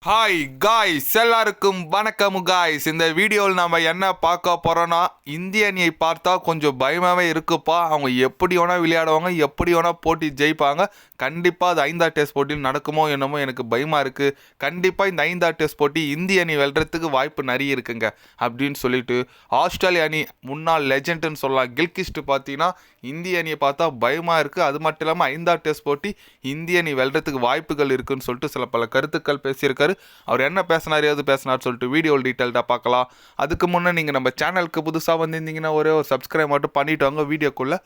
Hi guys, எல்லாருக்கும் வணக்கம் guys. இந்த வீடியோவில் நம்ம என்ன பார்க்க போகிறோன்னா, இந்திய அணியை பார்த்தா கொஞ்சம் பயமாகவே இருக்குப்பா. அவங்க எப்படி வேணால் விளையாடுவாங்க, எப்படி வேணால் போட்டி ஜெயிப்பாங்க. கண்டிப்பாக அது 5வது டெஸ்ட் போட்டியில் நடக்குமோ என்னமோ எனக்கு பயமாக இருக்குது. கண்டிப்பாக இந்த 5வது டெஸ்ட் போட்டி இந்திய அணி வெல்றதுக்கு வாய்ப்பு நிறைய இருக்குங்க அப்படின்னு சொல்லிட்டு ஆஸ்திரேலிய அணி முன்னாள் லெஜெண்டுன்னு சொல்லலாம் கில்கிஸ்ட் பார்த்தீங்கன்னா இந்திய அணியை பார்த்தா பயமாக இருக்குது. அது மட்டும் இல்லாமல் 5வது டெஸ்ட் போட்டி இந்திய அணி வெல்றதுக்கு வாய்ப்புகள் இருக்குன்னு சொல்லிட்டு பல கருத்துக்கள் பேசியிருக்காரு. அவர் என்ன பேசினார் ஏது பேசினார் சொல்லிட்டு வீடியோ டீட்டெயில்டாக பார்க்கலாம். அதுக்கு முன்னே நீங்கள் நம்ம சேனலுக்கு புதுசாக வந்திருந்தீங்கன்னா ஒரே ஒரு சப்ஸ்கிரைப் மட்டும் பண்ணிவிட்டு வாங்க, வீடியோக்குள்ளே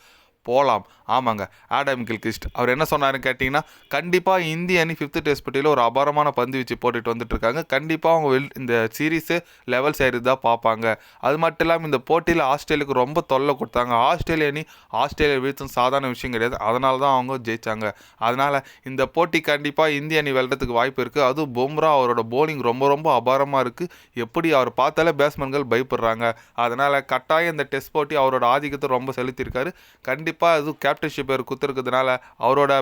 போகலாம். ஆமாங்க, ஆடம் கில்கிஸ்ட் அவர் என்ன சொன்னாருன்னு கேட்டிங்கன்னா, கண்டிப்பாக இந்திய அணி 5th டெஸ்ட் போட்டியில் ஒரு அபாரமான பந்து வச்சு போட்டுட்டு வந்துட்டுருக்காங்க. கண்டிப்பாக அவங்க இந்த சீரீஸு லெவல் செய்கிறது தான் பார்ப்பாங்க. அது மட்டும் இல்லாமல் இந்த போட்டியில் ஆஸ்திரேலியாவுக்கு ரொம்ப தொல்லை கொடுத்தாங்க. ஆஸ்திரேலிய அணி ஆஸ்திரேலியா வீழ்த்தும் சாதாரண விஷயம் கிடையாது. அதனால தான் அவங்க ஜெயித்தாங்க. அதனால் இந்த போட்டி கண்டிப்பாக இந்திய அணி வெல்றதுக்கு வாய்ப்பு இருக்குது. அதுவும் பும்ரா அவரோட போலிங் ரொம்ப ரொம்ப அபாரமாக இருக்குது. எப்படி அவர் பார்த்தாலே பேட்ஸ்மேன்கள் பயப்படுறாங்க. அதனால் கட்டாயம் இந்த டெஸ்ட் போட்டி அவரோட ஆதிக்கத்தை ரொம்ப செலுத்தியிருக்காரு. கண்டிப்பாக அது கேப்டன்ஷிப் குத்துருக்கிறதுனால அவரோட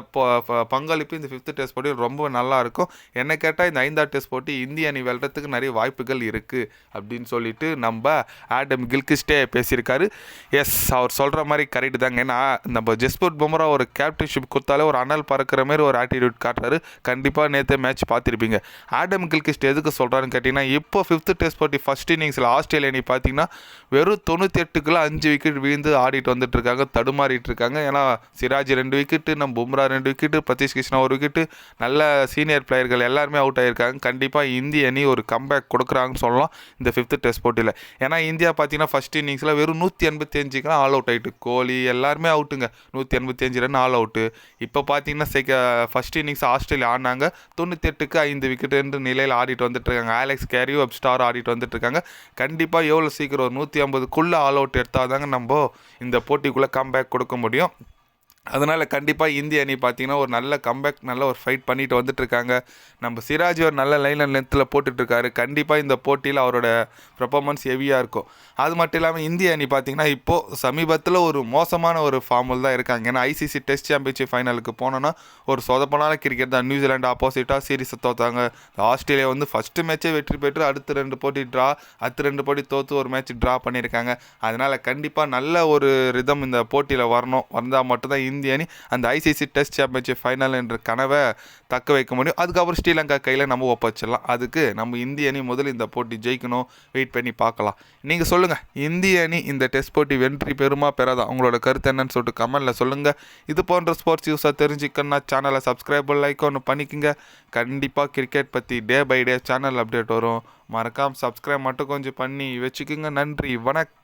பங்களிப்பு இந்த 5th டெஸ்ட் போட்டி ரொம்ப நல்லா இருக்கும். என்ன கேட்டால் இந்த 5வது டெஸ்ட் போட்டி இந்திய அணி வெல்றதுக்கு நிறைய வாய்ப்புகள் இருக்குது அப்படின்னு சொல்லிட்டு நம்ம ஆடம் கில்கிஸ்டே பேசியிருக்காரு. எஸ், அவர் சொல்கிற மாதிரி கரெக்டு தாங்க. ஏன்னா நம்ம ஜஸ்பிரிட் பும்ரா ஒரு கேப்டன்ஷிப் கொடுத்தாலே ஒரு அனல் பறக்கிற மாதிரி ஒரு ஆட்டிடியூட் காட்டுறாரு. கண்டிப்பாக நேற்று மேட்ச் பார்த்துருப்பீங்க. ஆடம் கில்கிஸ்ட் எதுக்கு சொல்கிறாருன்னு கேட்டிங்கன்னா, இப்போ 5th டெஸ்ட் போட்டி ஃபர்ஸ்ட் இன்னிங்ஸில் ஆஸ்திரேலிய அணி பார்த்தீங்கன்னா வெறும் 98க்குள்ள 5 விக்கெட் வீழ்ந்து ஆடிட்டு வந்துட்டு இருக்காங்க, தடுமாறிட்டு இருக்காங்க. ஏன்னா சிராஜ் 2 விக்கெட்டு, நம்ம பும்ரா 2 விக்கெட்டு, பிரதீஷ் கிருஷ்ணா 1 விக்கெட்டு, நல்ல சீனியர் பிளேயர்கள் எல்லாருமே அவுட் ஆகியிருக்காங்க. கண்டிப்பாக இந்திய அணி ஒரு கம்பேக் கொடுக்குறாங்கன்னு சொல்லலாம் இந்த 5th டெஸ்ட் போட்டியில். ஏன்னா இந்தியா பார்த்தீங்கன்னா ஃபஸ்ட் இன்னிங்ஸில் வெறும் 185 ஆல் அவுட் ஆகிட்டு, கோலி எல்லாருமே அவுட்டுங்க, 185 ரன் ஆல் அவுட்டு. இப்போ பார்த்தீங்கன்னா ஃபஸ்ட் இன்னிங்ஸ் ஆஸ்திரேலியா ஆடினாங்க, 98க்கு 5 விக்கெட் என்ற நிலையில் ஆடிட்டு வந்துட்டு இருக்காங்க. ஆலெக்ஸ் கேரியோ ஸ்டார் ஆடிட்டு வந்துட்டு இருக்காங்க. கண்டிப்பாக எவ்வளோ சீக்கிரம் ஒரு 150க்குள்ளே ஆல் அவுட் எடுத்தால் தாங்க நம்ம இந்த போட்டிக்குள்ளே கம்பேக் கொடுக்க முடியும். அதனால் கண்டிப்பாக இந்திய அணி பார்த்திங்கன்னா ஒரு நல்ல கம்பேக், நல்ல ஒரு ஃபைட் பண்ணிட்டு வந்துட்டுருக்காங்க. நம்ம சிராஜ் ஒரு நல்ல லைன் அண்ட் லென்த்தில் போட்டுட்ருக்காரு. கண்டிப்பாக இந்த போட்டியில் அவரோட பெர்ஃபார்மன்ஸ் ஹெவியாக இருக்கும். அது மட்டும் இல்லாமல் இந்திய அணி பார்த்திங்கன்னா இப்போது சமீபத்தில் ஒரு மோசமான ஒரு ஃபார்மில் தான் இருக்காங்க. ஏன்னா ஐசிசி டெஸ்ட் சாம்பியன்ஷிப் ஃபைனலுக்கு போனோன்னா ஒரு சொதப்பனான கிரிக்கெட் தான். நியூசிலாண்டு ஆப்போசிட்டாக சீரீஸை தோற்றாங்க. ஆஸ்திரேலியா வந்து ஃபஸ்ட்டு மேட்சே வெற்றி பெற்று அடுத்த 2 போட்டி ட்ரா, அடுத்த 2 போட்டி தோற்று ஒரு மேட்ச் ட்ரா பண்ணியிருக்காங்க. அதனால் கண்டிப்பாக நல்ல ஒரு ரிதம் இந்த போட்டியில் வந்தால் மட்டும்தான் இந்திய அணி அந்த ஐசிசி டெஸ்ட் சாம்பியன்ஷிப் ஃபைனல் என்ற கனவை தக்க வைக்க முடியும். அதுக்கப்புறம் ஸ்ரீலங்கா கையில் நம்ம ஒப்பச்சிடலாம். அதுக்கு நம்ம இந்திய அணி முதல் இந்த போட்டி ஜெயிக்கணும், வெயிட் பண்ணி பார்க்கலாம். நீங்கள் சொல்லுங்கள், இந்திய அணி இந்த டெஸ்ட் போட்டி வெற்றி பெறுமா பெறாதா? உங்களோட கருத்து என்னன்னு சொல்லிட்டு கமெண்டில் சொல்லுங்கள். இது போன்ற ஸ்போர்ட்ஸ் நியூஸாக தெரிஞ்சுக்கணுன்னா சேனலை சப்ஸ்கிரைப் லைக் ஒன்று பண்ணிக்கோங்க. கண்டிப்பாக கிரிக்கெட் பற்றி day by day channel update வரும். மறக்காமல் சப்ஸ்கிரைப் மட்டும் கொஞ்சம் பண்ணி வச்சுக்கோங்க. நன்றி, வணக்கம்.